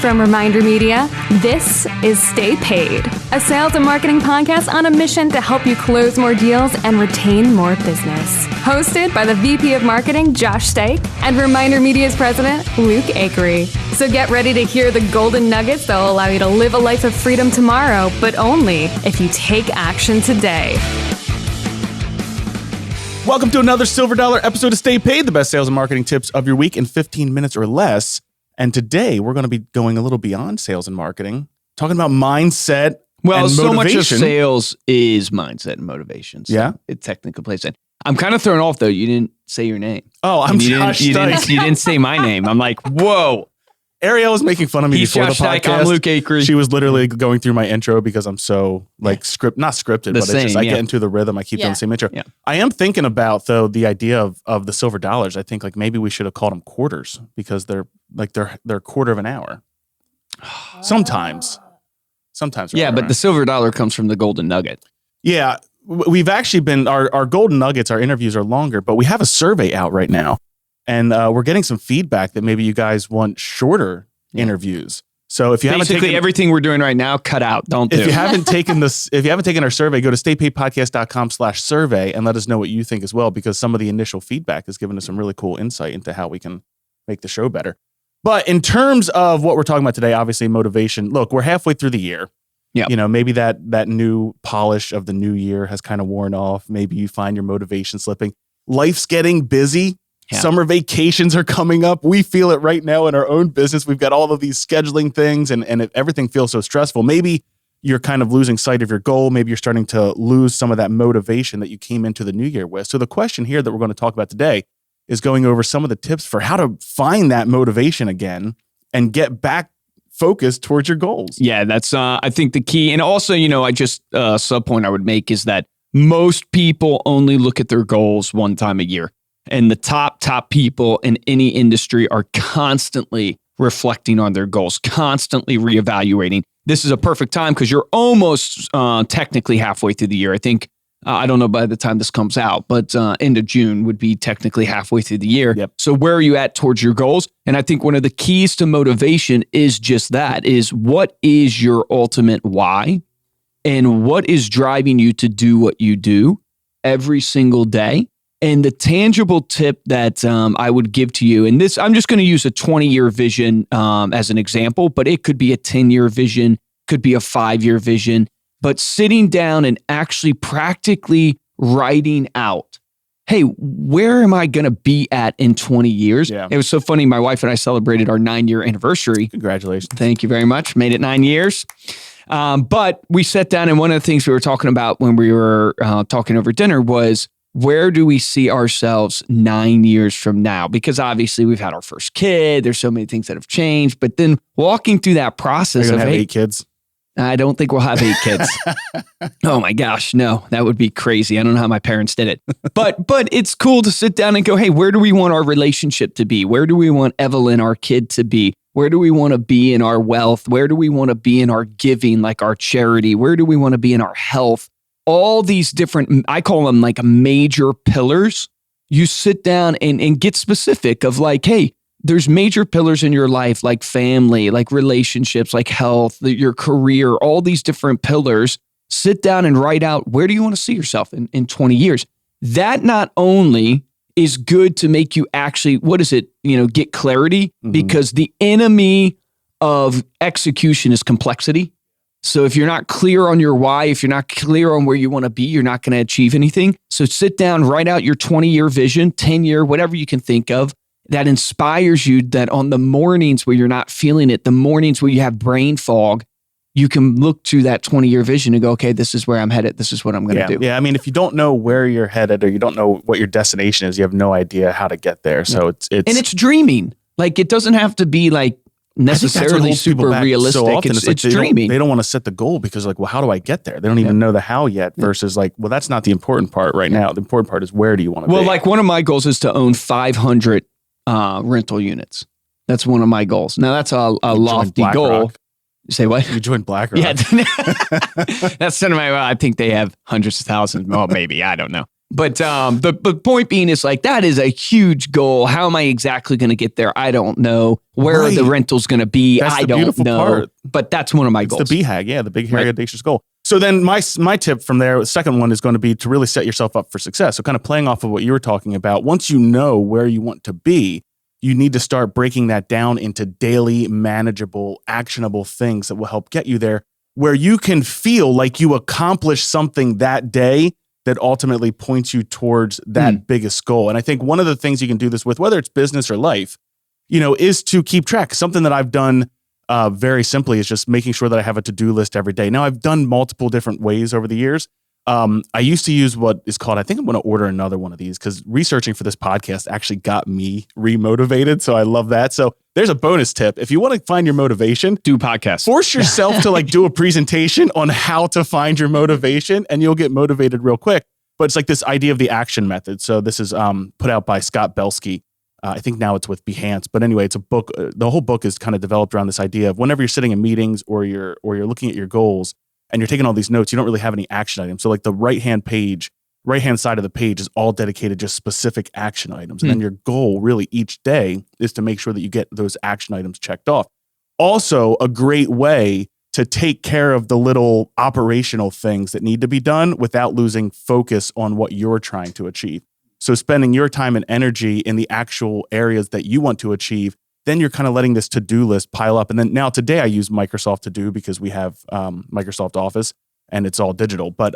From Reminder Media, this is Stay Paid, a sales and marketing podcast on a mission to help you close more deals and retain more business. Hosted by the VP of Marketing, Josh Steik, and Reminder Media's president, Luke Akery. So get ready to hear the golden nuggets that will allow you to live a life of freedom tomorrow, but only if you take action today. Welcome to another Silver Dollar episode of Stay Paid, the best sales and marketing tips of your week in 15 minutes or less. And today we're going to be going a little beyond sales and marketing, talking about mindset and motivation. So much of sales is mindset and motivation. So yeah, it technically plays in. I'm kind of thrown off though. You didn't say your name. Oh, I'm Josh Steik. You didn't say my name. I'm like, whoa. Ariel was making fun of me before Josh the podcast. Steik, I'm Luke Akery. She was literally going through my intro because I'm so not scripted, but it's just I get into the rhythm. I keep doing the same intro. Yeah. I am thinking about though the idea of the silver dollars. I think like maybe we should have called them quarters because they're a quarter of an hour. Sometimes. Yeah, but the silver dollar comes from the golden nugget. Yeah, we've actually been our golden nuggets. Our interviews are longer, but we have a survey out right now. And we're getting some feedback that maybe you guys want shorter interviews. So if you haven't taken everything we're doing right now, cut out. If you haven't taken our survey, go to staypaidpodcast.com/survey and let us know what you think as well, because some of the initial feedback has given us some really cool insight into how we can make the show better. But in terms of what we're talking about today, obviously motivation. Look, we're halfway through the year. Yeah. You know, maybe that new polish of the new year has kind of worn off. Maybe you find your motivation slipping. Life's getting busy. Yeah. Summer vacations are coming up. We feel it right now in our own business. We've got all of these scheduling things and everything feels so stressful. Maybe you're kind of losing sight of your goal. Maybe you're starting to lose some of that motivation that you came into the new year with. So the question here that we're going to talk about today is going over some of the tips for how to find that motivation again and get back focused towards your goals. Yeah, that's I think the key. And also, I just sub point I would make is that most people only look at their goals one time a year. And the top people in any industry are constantly reflecting on their goals, constantly reevaluating. This is a perfect time because you're almost technically halfway through the year. I think, I don't know by the time this comes out, but end of June would be technically halfway through the year. Yep. So where are you at towards your goals? And I think one of the keys to motivation is just that, is what is your ultimate why? And what is driving you to do what you do every single day? And the tangible tip that I would give to you, and this, I'm just going to use a 20-year vision as an example, but it could be a 10-year vision, could be a 5-year vision, but sitting down and actually practically writing out, hey, where am I going to be at in 20 years? Yeah. It was so funny. My wife and I celebrated our 9-year anniversary. Congratulations. Thank you very much. Made it 9 years. But we sat down, and one of the things we were talking about when we were talking over dinner was, where do we see ourselves 9 years from now? Because obviously we've had our first kid. There's so many things that have changed. But then walking through that process of 8 kids. I don't think we'll have 8 kids. Oh my gosh, no, that would be crazy. I don't know how my parents did it. But it's cool to sit down and go, hey, where do we want our relationship to be? Where do we want Evelyn, our kid, to be? Where do we want to be in our wealth? Where do we want to be in our giving, like our charity? Where do we want to be in our health? All these different, I call them like major pillars. You sit down and get specific of like, hey, there's major pillars in your life, like family, like relationships, like health, your career, all these different pillars. Sit down and write out, where do you want to see yourself in 20 years? That not only is good to make you actually, get clarity, because the enemy of execution is complexity. So if you're not clear on your why, if you're not clear on where you want to be, you're not going to achieve anything. So sit down, write out your 20-year vision, 10-year, whatever you can think of that inspires you, that on the mornings where you're not feeling it, the mornings where you have brain fog, you can look to that 20-year vision and go, okay, this is where I'm headed. This is what I'm going to do. Yeah. I mean, if you don't know where you're headed or you don't know what your destination is, you have no idea how to get there. So it's dreaming. Like, it doesn't have to be like necessarily super realistic. So often it's dreaming. They don't want to set the goal because like, well, how do I get there? They don't even know the how yet versus like, well, that's not the important part right now. The important part is where do you want to be? Well, like one of my goals is to own 500 rental units. That's one of my goals. Now that's a lofty goal. You say what? You joined BlackRock. Yeah. That's sort of my, I think they have hundreds of thousands. Well, maybe, I don't know. But the point being is like, that is a huge goal. How am I exactly going to get there? I don't know. Where are the rentals going to be? I don't know. Part. But that's one of my goals. The BHAG, the big, hairy, audacious goal. So then my tip from there, the second one is going to be to really set yourself up for success. So kind of playing off of what you were talking about, once you know where you want to be, you need to start breaking that down into daily, manageable, actionable things that will help get you there, where you can feel like you accomplished something that day that ultimately points you towards that biggest goal. And I think one of the things you can do this with, whether it's business or life, is to keep track. Something that I've done very simply is just making sure that I have a to-do list every day. Now, I've done multiple different ways over the years. I used to use what is called, I think I'm going to order another one of these because researching for this podcast actually got me remotivated. So I love that. So there's a bonus tip. If you want to find your motivation, do podcasts. Force yourself to do a presentation on how to find your motivation and you'll get motivated real quick. But it's like this idea of the action method. So this is put out by Scott Belsky. I think now it's with Behance. But anyway, it's a book. The whole book is kind of developed around this idea of whenever you're sitting in meetings or you're looking at your goals, and you're taking all these notes, you don't really have any action items. So like the right-hand side of the page is all dedicated just specific action items. And then your goal really each day is to make sure that you get those action items checked off. Also, a great way to take care of the little operational things that need to be done without losing focus on what you're trying to achieve. So spending your time and energy in the actual areas that you want to achieve, then you're kind of letting this to-do list pile up. And then now today I use Microsoft To Do because we have Microsoft Office and it's all digital. But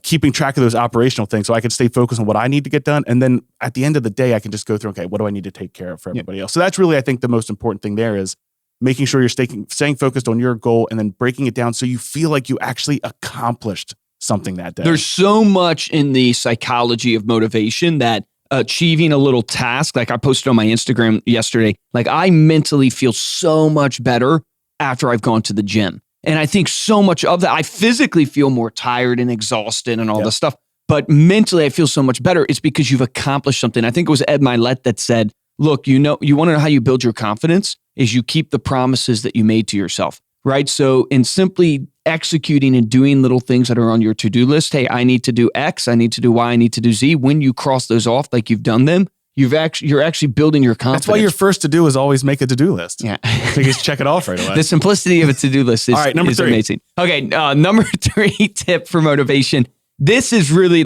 keeping track of those operational things so I can stay focused on what I need to get done. And then at the end of the day, I can just go through, okay, what do I need to take care of for everybody else? So that's really, I think, the most important thing there is making sure you're staying focused on your goal and then breaking it down so you feel like you actually accomplished something that day. There's so much in the psychology of motivation that achieving a little task, like I posted on my Instagram yesterday, like I mentally feel so much better after I've gone to the gym. And I think so much of that, I physically feel more tired and exhausted and all this stuff, but mentally I feel so much better. It's because you've accomplished something. I think it was Ed Milet that said, look, you want to know how you build your confidence is you keep the promises that you made to yourself, right? So in simply executing and doing little things that are on your to-do list, hey, I need to do X, I need to do Y, I need to do Z. When you cross those off, like you've done them, you're actually building your confidence. That's why your first to do is always make a to-do list. Yeah. So you just check it off right away. The simplicity of a to-do list is, all right, number 3. Amazing. Okay, number 3 tip for motivation. This is really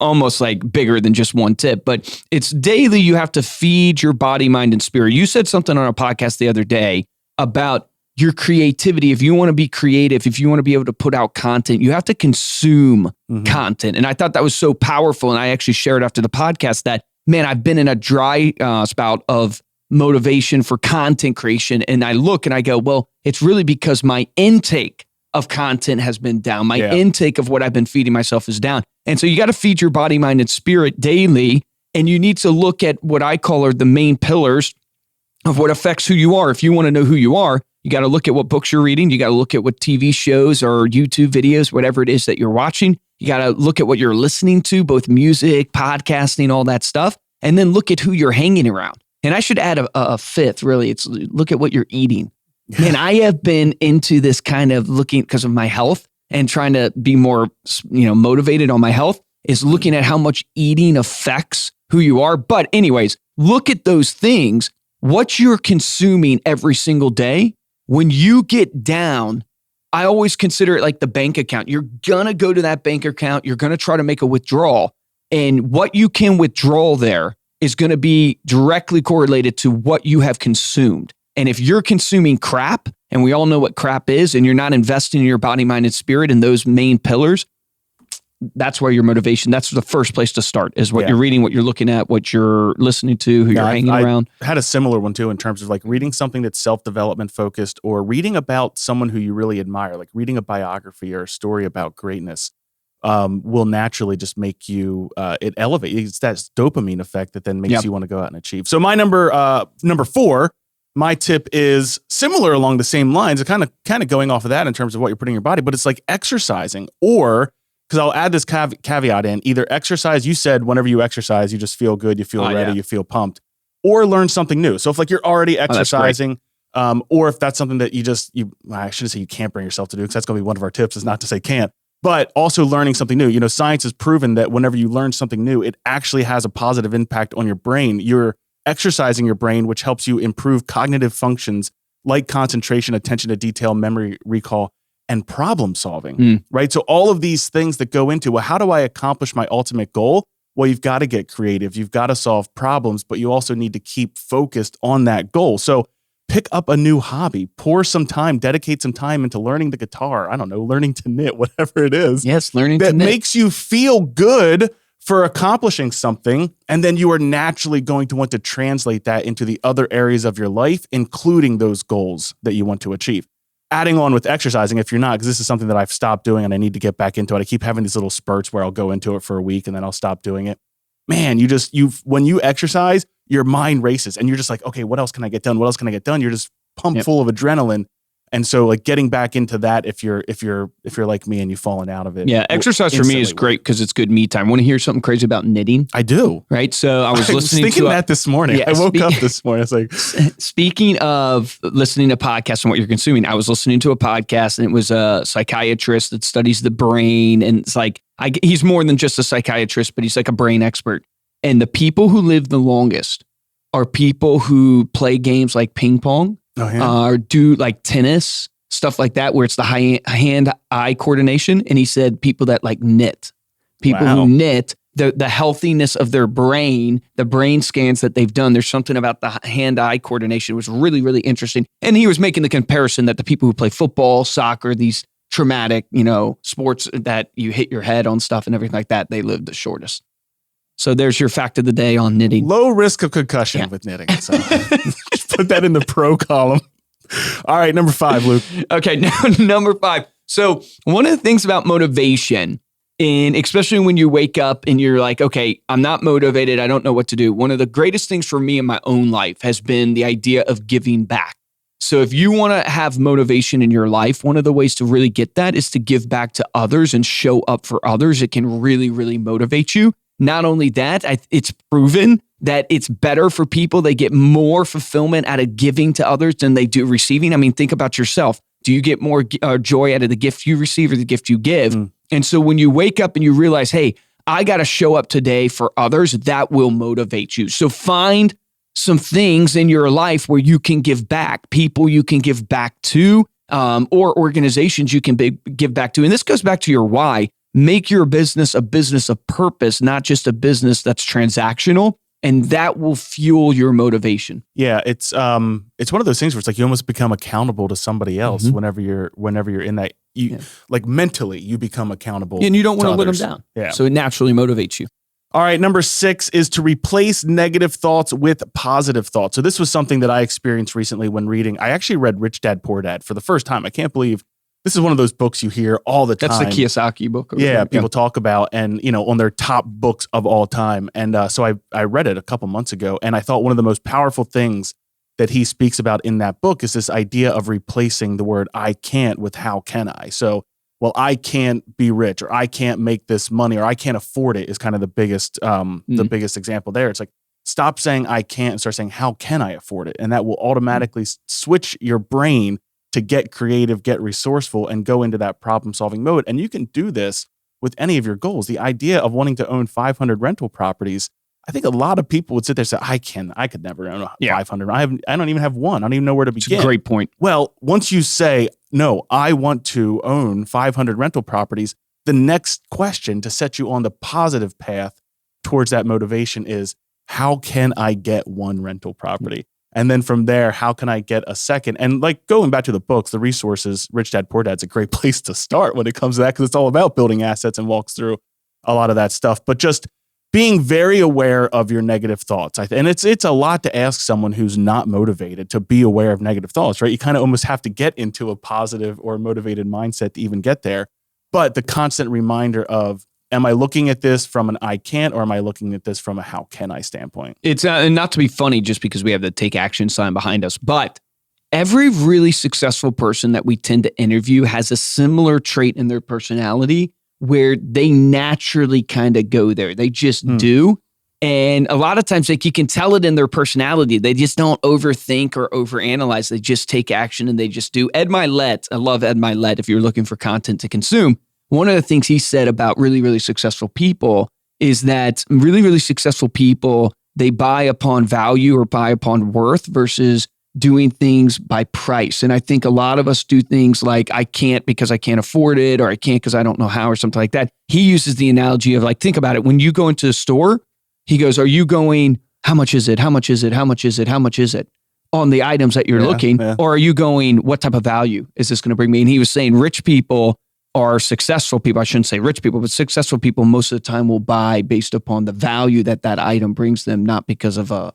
almost bigger than just one tip, but it's daily. You have to feed your body, mind, and spirit. You said something on a podcast the other day about your creativity. If you want to be creative, if you want to be able to put out content, you have to consume content. And I thought that was so powerful. And I actually shared after the podcast that, man, I've been in a dry spout of motivation for content creation. And I look and I go, well, it's really because my intake of content has been down. My intake of what I've been feeding myself is down. And so you got to feed your body, mind, and spirit daily. And you need to look at what I call are the main pillars of what affects who you are. If you want to know who you are, you got to look at what books you're reading. You got to look at what TV shows or YouTube videos, whatever it is that you're watching. You got to look at what you're listening to, both music, podcasting, all that stuff. And then look at who you're hanging around. And I should add a fifth, really. It's look at what you're eating. And I have been into this kind of looking because of my health and trying to be more, motivated on my health is looking at how much eating affects who you are. But anyways, look at those things, what you're consuming every single day. When you get down, I always consider it like the bank account. You're going to go to that bank account. You're going to try to make a withdrawal. And what you can withdraw there is going to be directly correlated to what you have consumed. And if you're consuming crap, and we all know what crap is, and you're not investing in your body, mind, and spirit in those main pillars, that's where your motivation, that's the first place to start is what you're reading, what you're looking at, what you're listening to, who you're hanging around. I had a similar one too in terms of reading something that's self-development focused or reading about someone who you really admire, like reading a biography or a story about greatness will naturally just make you, it elevate. It's that dopamine effect that then makes you want to go out and achieve. So my number 4, my tip is similar along the same lines, kind of going off of that in terms of what you're putting in your body, but it's like exercising or, because I'll add this caveat in, either exercise, you said whenever you exercise, you just feel good, you feel ready, you feel pumped, or learn something new. So if you're already exercising, or if that's something that I shouldn't say you can't bring yourself to do, because that's going to be one of our tips is not to say can't, but also learning something new. You know, science has proven that whenever you learn something new, it actually has a positive impact on your brain. You're exercising your brain, which helps you improve cognitive functions like concentration, attention to detail, memory recall, and problem solving, right? So all of these things that go into, well, how do I accomplish my ultimate goal? Well, you've got to get creative. You've got to solve problems, but you also need to keep focused on that goal. So pick up a new hobby, pour some time, dedicate some time into learning the guitar. I don't know, learning to knit, whatever it is. Yes, learning to knit. That makes you feel good for accomplishing something. And then you are naturally going to want to translate that into the other areas of your life, including those goals that you want to achieve. Adding on with exercising, if you're not, because this is something that I've stopped doing and I need to get back into it. I keep having these little spurts where I'll go into it for a week and then I'll stop doing it. Man, when you exercise, your mind races and you're just like, okay, what else can I get done? What else can I get done? You're just pumped full of adrenaline. And so like getting back into that, if you're like me and you've fallen out of it. Yeah. Exercise for me is great because it's good me time. Want to hear something crazy about knitting? I do. Right. So I was listening thinking that this morning. Yeah, I woke up this morning. It's like, speaking of listening to podcasts and what you're consuming, I was listening to a podcast and it was a psychiatrist that studies the brain. And it's like, he's more than just a psychiatrist, but he's like a brain expert. And the people who live the longest are people who play games like ping pong, or do like tennis, stuff like that, where it's the hand-eye coordination. And he said people that like knit, people who knit, the healthiness of their brain, the brain scans that they've done, there's something about the hand-eye coordination was really, really interesting. And he was making the comparison that the people who play football, soccer, these traumatic, sports that you hit your head on stuff and everything like that, they live the shortest. So there's your fact of the day on knitting. Low risk of concussion with knitting. So just put that in the pro column. All right, number 5, Luke. Okay, number 5. So one of the things about motivation, and especially when you wake up and you're like, okay, I'm not motivated, I don't know what to do. One of the greatest things for me in my own life has been the idea of giving back. So if you want to have motivation in your life, one of the ways to really get that is to give back to others and show up for others. It can really, really motivate you. Not only that, it's proven that it's better for people. They get more fulfillment out of giving to others than they do receiving. I mean, think about yourself. Do you get more joy out of the gift you receive or the gift you give? And so when you wake up and you realize, hey, I got to show up today for others, that will motivate you. So find some things in your life where you can give back, people you can give back to, or organizations you can give back to. And this goes back to your why. Make your business a business of purpose, not just a business that's transactional, and that will fuel your motivation. Yeah, it's one of those things where it's like you almost become accountable to somebody else whenever you're in that. Like mentally, you become accountable, and you don't want to let them down. Yeah, so it naturally motivates you. All right, number 6 is to replace negative thoughts with positive thoughts. So this was something that I experienced recently when reading. I actually read Rich Dad Poor Dad for the first time. I can't believe. This is one of those books you hear all the time. That's the Kiyosaki book. People talk about and, on their top books of all time. And so I read it a couple months ago, and I thought one of the most powerful things that he speaks about in that book is this idea of replacing the word I can't with how can I. So, well, I can't be rich, or I can't make this money, or I can't afford it is kind of the biggest example there. It's like, stop saying I can't and start saying how can I afford it? And that will automatically switch your brain to get creative, get resourceful, and go into that problem-solving mode. And you can do this with any of your goals. The idea of wanting to own 500 rental properties, I think a lot of people would sit there and say, I could never own 500. I don't even have one. I don't even know where to begin. It's a great point. Well, once you say, no, I want to own 500 rental properties, the next question to set you on the positive path towards that motivation is, how can I get one rental property? And then from there, how can I get a second? And like going back to the books, the resources, Rich Dad Poor Dad's a great place to start when it comes to that, because it's all about building assets and walks through a lot of that stuff. But just being very aware of your negative thoughts. And it's a lot to ask someone who's not motivated to be aware of negative thoughts, right? You kind of almost have to get into a positive or motivated mindset to even get there. But the constant reminder of, am I looking at this from an I can't, or am I looking at this from a how can I standpoint? It's not to be funny just because we have the take action sign behind us, but every really successful person that we tend to interview has a similar trait in their personality where they naturally kind of go there. They just do. And a lot of times you can tell it in their personality. They just don't overthink or overanalyze. They just take action and they just do. Ed Milet, I love Ed Milet if you're looking for content to consume. one of the things he said about really, really successful people is that really, really successful people, they buy upon value or buy upon worth versus doing things by price. And I think a lot of us do things like, I can't because I can't afford it, or I can't because I don't know how, or something like that. He uses the analogy of like, think about it. When you go into a store, he goes, are you going, how much is it? How much is it? How much is it? How much is it? On the items that you're looking, or are you going, what type of value is this going to bring me? And he was saying rich people are successful people. I shouldn't say rich people, but successful people most of the time will buy based upon the value that that item brings them, not because of a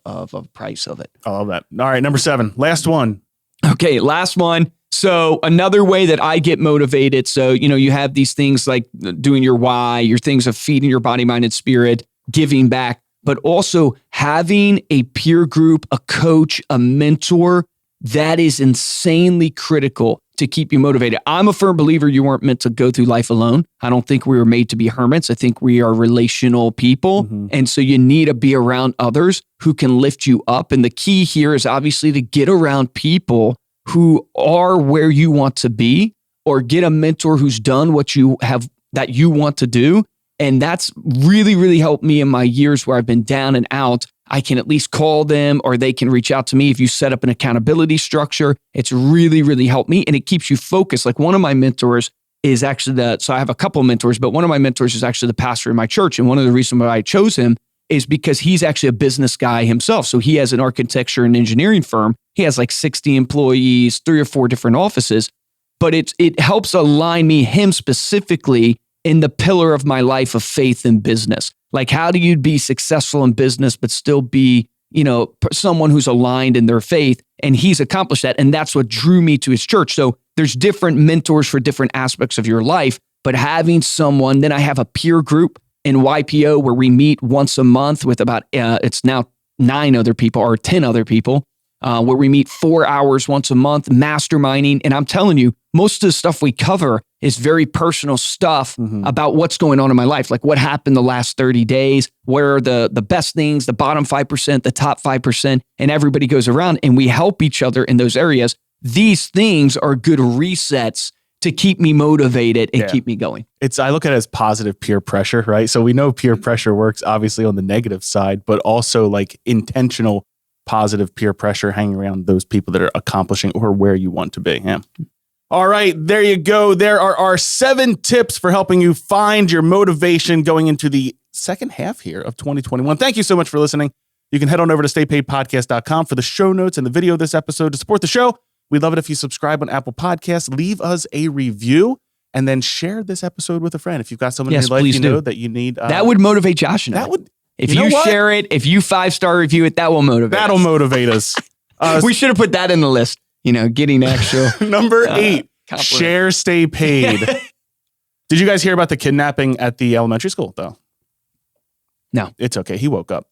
price of it. I love that. All right, number 7, last one. Okay, last one. So another way that I get motivated. So, you have these things like doing your why, your things of feeding your body, mind, and spirit, giving back, but also having a peer group, a coach, a mentor. That is insanely critical to keep you motivated. I'm a firm believer you weren't meant to go through life alone. I don't think we were made to be hermits. I think we are relational people. Mm-hmm. And so you need to be around others who can lift you up. And the key here is obviously to get around people who are where you want to be, or get a mentor who's done what you have that you want to do. And that's really, really helped me in my years where I've been down and out. I can at least call them, or they can reach out to me. If you set up an accountability structure, it's really, really helped me, and it keeps you focused. Like one of my mentors is actually so I have a couple of mentors, but one of my mentors is actually the pastor in my church. And one of the reasons why I chose him is because he's actually a business guy himself. So he has an architecture and engineering firm. He has like 60 employees, 3 or 4 different offices, but it helps align him specifically in the pillar of my life of faith and business. Like, how do you be successful in business, but still be, someone who's aligned in their faith? And he's accomplished that. And that's what drew me to his church. So there's different mentors for different aspects of your life, but having someone, then I have a peer group in YPO where we meet once a month with about, it's now 9 other people or 10 other people, where we meet 4 hours once a month, masterminding. And I'm telling you, most of the stuff we cover is very personal stuff about what's going on in my life. Like what happened the last 30 days, where are the best things, the bottom 5%, the top 5%, and everybody goes around and we help each other in those areas. These things are good resets to keep me motivated and keep me going. I look at it as positive peer pressure, right? So we know peer pressure works obviously on the negative side, but also like intentional positive peer pressure hanging around those people that are accomplishing or where you want to be. Yeah. All right, there you go. There are our 7 tips for helping you find your motivation going into the second half here of 2021. Thank you so much for listening. You can head on over to staypaidpodcast.com for the show notes and the video of this episode to support the show. We'd love it if you subscribe on Apple Podcasts, leave us a review, and then share this episode with a friend. If you've got someone in your life know that you need. That would motivate Josh and I. If you share it, if you 5-star review it, that will motivate us. That'll motivate us. We should have put that in the list. Getting actual. Number 8, share, stay paid. Did you guys hear about the kidnapping at the elementary school, though? No. It's okay. He woke up.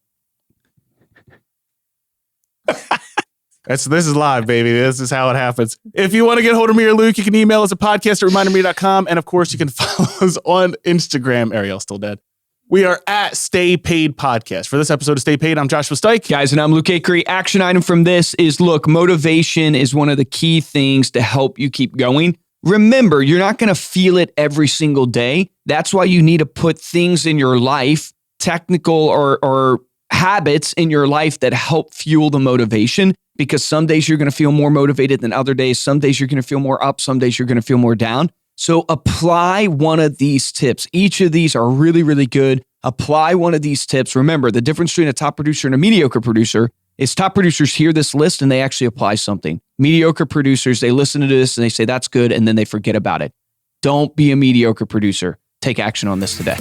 This is live, baby. This is how it happens. If you want to get hold of me or Luke, you can email us at podcast@reminderme.com. And of course, you can follow us on Instagram. Ariel's still dead. We are at Stay Paid Podcast. For this episode of Stay Paid, I'm Joshua Stike. Guys, and I'm Luke Acree. Action item from this is, look, motivation is one of the key things to help you keep going. Remember, you're not going to feel it every single day. That's why you need to put things in your life, technical or habits in your life that help fuel the motivation, because some days you're going to feel more motivated than other days. Some days you're going to feel more up. Some days you're going to feel more down. So apply one of these tips. Each of these are really, really good. Apply one of these tips. Remember, the difference between a top producer and a mediocre producer is top producers hear this list and they actually apply something. Mediocre producers, they listen to this and they say, that's good, and then they forget about it. Don't be a mediocre producer. Take action on this today.